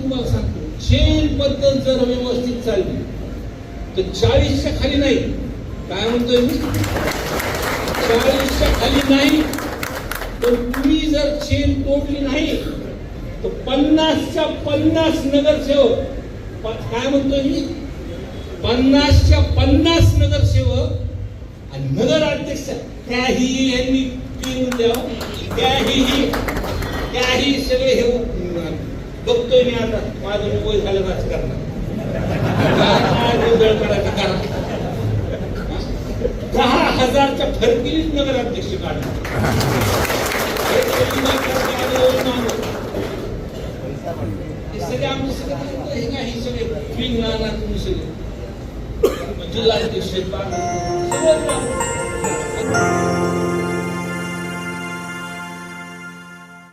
तुम्हाला सांगतो, चेन पद्धत जर व्यवस्थित चालली तर 40च्या खाली नाही. काय म्हणतोय मी? 40च्या खाली नाही. तर तुम्ही जर चेन तोडली नाही तर 50च्या 50 नगरसेवक, काय म्हणतोय मी, 50च्या 50 नगरसेवक आणि नगर अध्यक्ष त्याही यांनी पिऊन द्यावं, त्याही सगळे हे बघतोय मी. आता माझं वय झालं राजकारणात, काय गोंधळ करायचा करा. 10,000च्या फरकीनेच नगर अध्यक्ष काढला. सगळे आमचे सगळे हे काय, हे सगळे पिंगला तुम्ही सगळे जिल्हा अध्यक्ष सगळं